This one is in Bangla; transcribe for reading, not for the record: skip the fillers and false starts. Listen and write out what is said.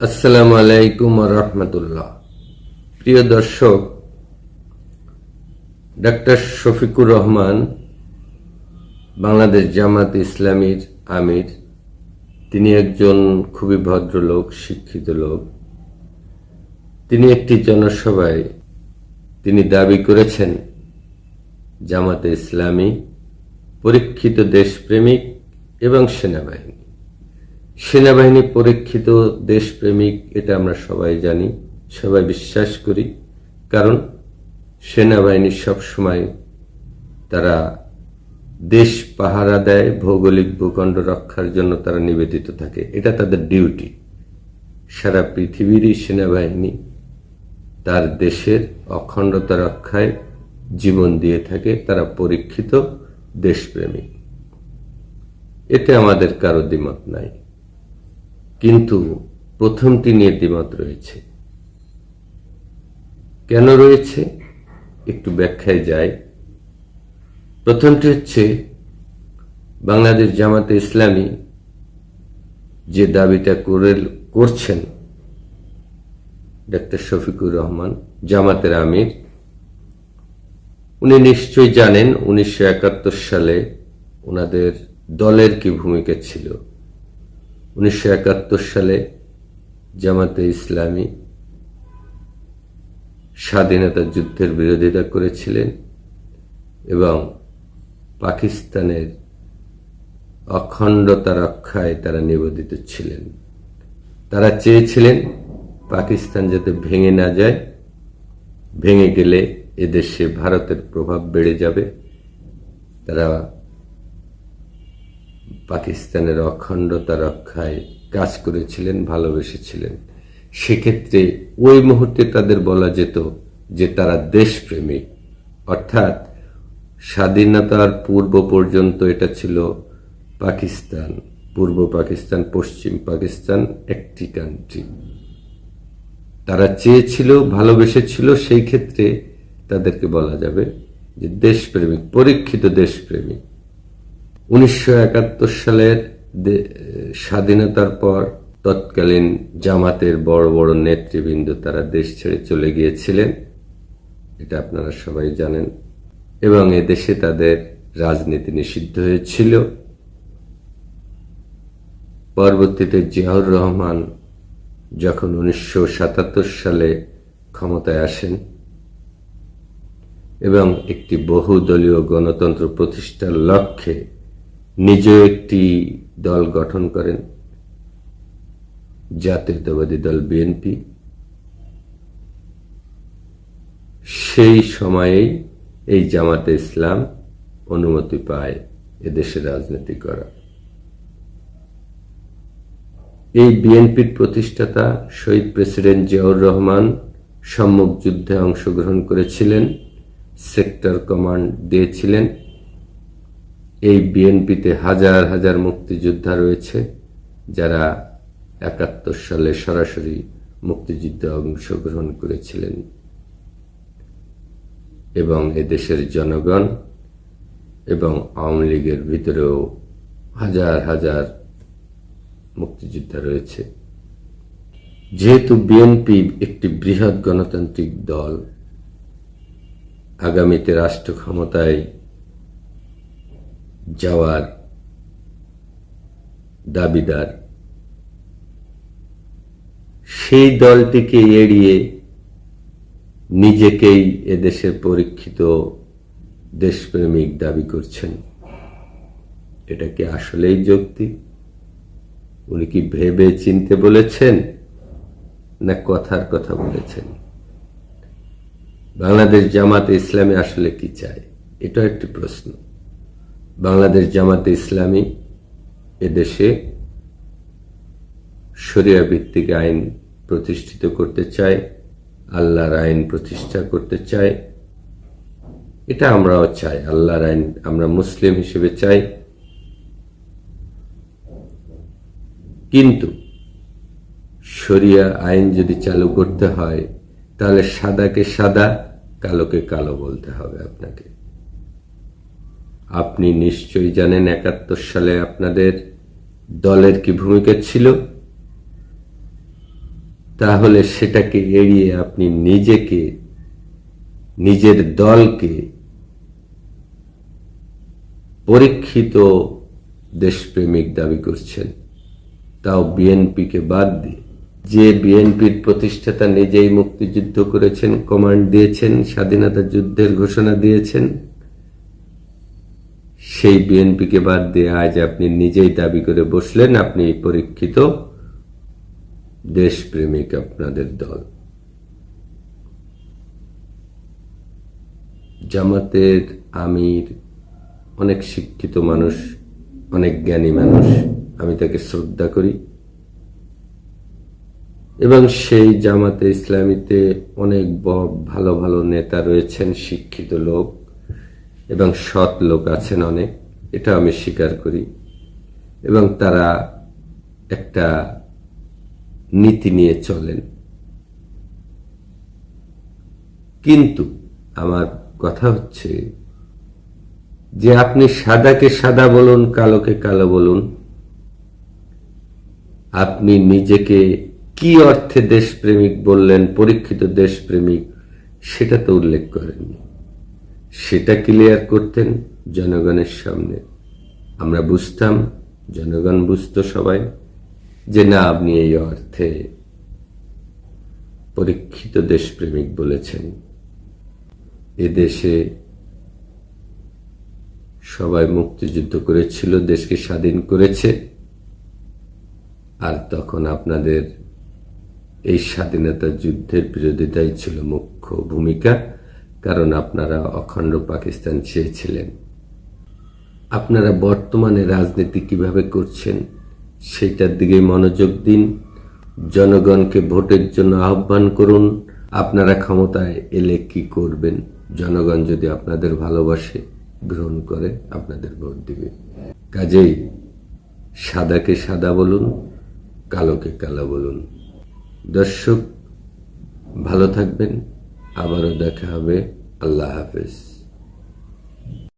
আসসালামু আলাইকুম ওয়া রাহমাতুল্লাহ। প্রিয় দর্শক, ডাক্তার শফিকুর রহমান বাংলাদেশ জামাত ইসলামীর আমির। তিনি একজন খুবই ভদ্রলোক, শিক্ষিত লোক। তিনি একটি জনসভায় তিনি দাবি করেছেন জামাতে ইসলামী পরীক্ষিত দেশপ্রেমিক এবং সেনাবাহিনী পরীক্ষিত দেশপ্রেমিক, এটা আমরা সবাই জানি, সবাই বিশ্বাস করি। কারণ সেনাবাহিনী সবসময় তারা দেশ পাহারা দেয়, ভৌগোলিক ভূখণ্ড রক্ষার জন্য তারা নিবেদিত থাকে, এটা তাদের ডিউটি। সারা পৃথিবীরই সেনাবাহিনী তার দেশের অখণ্ডতা রক্ষায় জীবন দিয়ে থাকে, তারা পরীক্ষিত দেশপ্রেমিক। এতে আমাদের কারো দ্বিমত নাই, কিন্তু প্রথমটি নিয়ে দ্বিমত রয়েছে। কেন রয়েছে একটু ব্যাখ্যায় যায়। প্রথমটি হচ্ছে, বাংলাদেশ জামাতে ইসলামী যে দাবিটা করছেন ডাক্তার শফিকুর রহমান, জামাতের আমির, উনি নিশ্চয়ই জানেন 1971 সালে ওনাদের দলের কি ভূমিকা ছিল। 1971 সালে জামাতে ইসলামী স্বাধীনতা যুদ্ধের বিরোধিতা করেছিলেন এবং পাকিস্তানের অখণ্ডতা রক্ষায় তারা নিবেদিত ছিলেন। তারা চেয়েছিলেন পাকিস্তান যাতে ভেঙে না যায়, ভেঙে গেলে এদেশে ভারতের প্রভাব বেড়ে যাবে। তারা পাকিস্তানের অখণ্ডতা রক্ষায় কাজ করেছিলেন, ভালোবেসেছিলেন। সেক্ষেত্রে ওই মুহূর্তে তাদের বলা যেত যে তারা দেশপ্রেমিক। অর্থাৎ স্বাধীনতার পূর্ব পর্যন্ত এটা ছিল পাকিস্তান, পূর্ব পাকিস্তান, পশ্চিম পাকিস্তান একটি কান্ট্রি। তারা চেয়েছিল, ভালোবেসেছিল, সেই ক্ষেত্রে তাদেরকে বলা যাবে যে দেশপ্রেমিক, পরীক্ষিত দেশপ্রেমিক। 1971 সালের স্বাধীনতার পর তৎকালীন জামাতের বড় বড় নেতৃবৃন্দ তারা দেশ ছেড়ে চলে গিয়েছিলেন, এটা আপনারা সবাই জানেন। এবং এদেশে তাদের রাজনীতি নিষিদ্ধ হয়েছিল। পরবর্তীতে জিয়াউর রহমান যখন 1977 সালে ক্ষমতায় আসেন এবং একটি বহুদলীয় গণতন্ত্র প্রতিষ্ঠার লক্ষ্যে নিজে একটি দল গঠন করেন, জাতীয়তাবাদী দল বিএনপি। সেই সময়েই এই জামাতে ইসলাম অনুমতি পায় এদেশে রাজনীতি করা। এই বিএনপির প্রতিষ্ঠাতা শহীদ প্রেসিডেন্ট জিয়াউর রহমান সম্মুখ যুদ্ধে অংশগ্রহণ করেছিলেন, সেক্টর কমান্ড দিয়েছিলেন। এই বিএনপিতে হাজার হাজার মুক্তিযোদ্ধা রয়েছে যারা 71 সালে সরাসরি মুক্তিযুদ্ধে অংশগ্রহণ করেছিলেন। এবং এদেশের জনগণ এবং আওয়ামী লীগের ভিতরেও হাজার হাজার মুক্তিযোদ্ধা রয়েছে। যেহেতু বিএনপি একটি বৃহৎ গণতান্ত্রিক দল, আগামীতে রাষ্ট্র ক্ষমতায় যাওয়ার দাবিদার, সেই দলটিকে এড়িয়ে নিজেকেই এদেশের পরীক্ষিত দেশপ্রেমিক দাবি করছেন। এটা কি আসলেই যৌক্তিক? উনি কি ভেবে চিনতে বলেছেন না কথার কথা বলেছেন? বাংলাদেশ জামাতে ইসলামী আসলে কি চায়, এটা একটি প্রশ্ন। বাংলাদেশ জামাতে ইসলামী এদেশে শরিয়া ভিত্তিক আইন প্রতিষ্ঠিত করতে চায়, আল্লাহর আইন প্রতিষ্ঠা করতে চায়। এটা আমরাও চাই, আল্লাহর আইন আমরা মুসলিম হিসেবে চাই। কিন্তু শরিয়া আইন যদি চালু করতে হয়, তাহলে সাদাকে সাদা, কালোকে কালো বলতে হবে আপনাকে। আপনি নিশ্চয়ই জানেন 71 সালে আপনাদের দলের কি ভূমিকা ছিল। তাহলে সেটাকে এড়িয়ে আপনি নিজেকে, নিজের দলকে পরীক্ষিত দেশপ্রেমিক দাবি করছেন, তাও বিএনপিকে বাদ দিয়ে। যে বিএনপির প্রতিষ্ঠাতা নিজেই মুক্তিযুদ্ধ করেছেন, কমান্ড দিয়েছেন, স্বাধীনতা যুদ্ধের ঘোষণা দিয়েছেন, সেই বিএনপিকে বাদ দিয়ে আজ আপনি নিজেই দাবি করে বসলেন আপনি পরীক্ষিত দেশপ্রেমিক আপনাদের দল। জামাতের আমির অনেক শিক্ষিত মানুষ, অনেক জ্ঞানী মানুষ, আমি তাকে শ্রদ্ধা করি, এবং সেই জামাতে ইসলামীতে অনেক ভালো ভালো নেতা রয়েছেন, শিক্ষিত লোক এবং সৎ লোক আছেন অনেক, এটা আমি স্বীকার করি, এবং তারা একটা নীতি নিয়ে চলেন। কিন্তু আমার কথা হচ্ছে যে আপনি সাদাকে সাদা বলুন, কালোকে কালো বলুন, আপনি নিজেকে কি অর্থে দেশপ্রেমিক বললেন, পরীক্ষিত দেশপ্রেমিক, সেটা তো উল্লেখ করেননি। সেটা ক্লিয়ার করতেন জনগণের সামনে, আমরা বুঝতাম, জনগণ বুঝত সবাই, যে না আপনি এই অর্থে পরীক্ষিত দেশপ্রেমিক বলেছেন। এদেশে সবাই মুক্তিযুদ্ধ করেছিল, দেশকে স্বাধীন করেছে, আর তখন আপনাদের এই স্বাধীনতা যুদ্ধের বিরোধিতাই ছিল মুখ্য ভূমিকা, কারণ আপনারা অখণ্ড পাকিস্তান চেয়েছিলেন। আপনারা বর্তমানে রাজনীতি কিভাবে করছেন সেটার দিকে মনোযোগ দিন, জনগণকে ভোটের জন্য আহ্বান করুন। আপনারা ক্ষমতায় এলে কি করবেন, জনগণ যদি আপনাদের ভালোবাসে, গ্রহণ করে, আপনাদের ভোট দিবে। কাজেই সাদাকে সাদা বলুন, কালোকে কালো বলুন। দর্শক ভালো থাকবেন, আবারও দেখা হবে। আল্লাহ হাফেজ।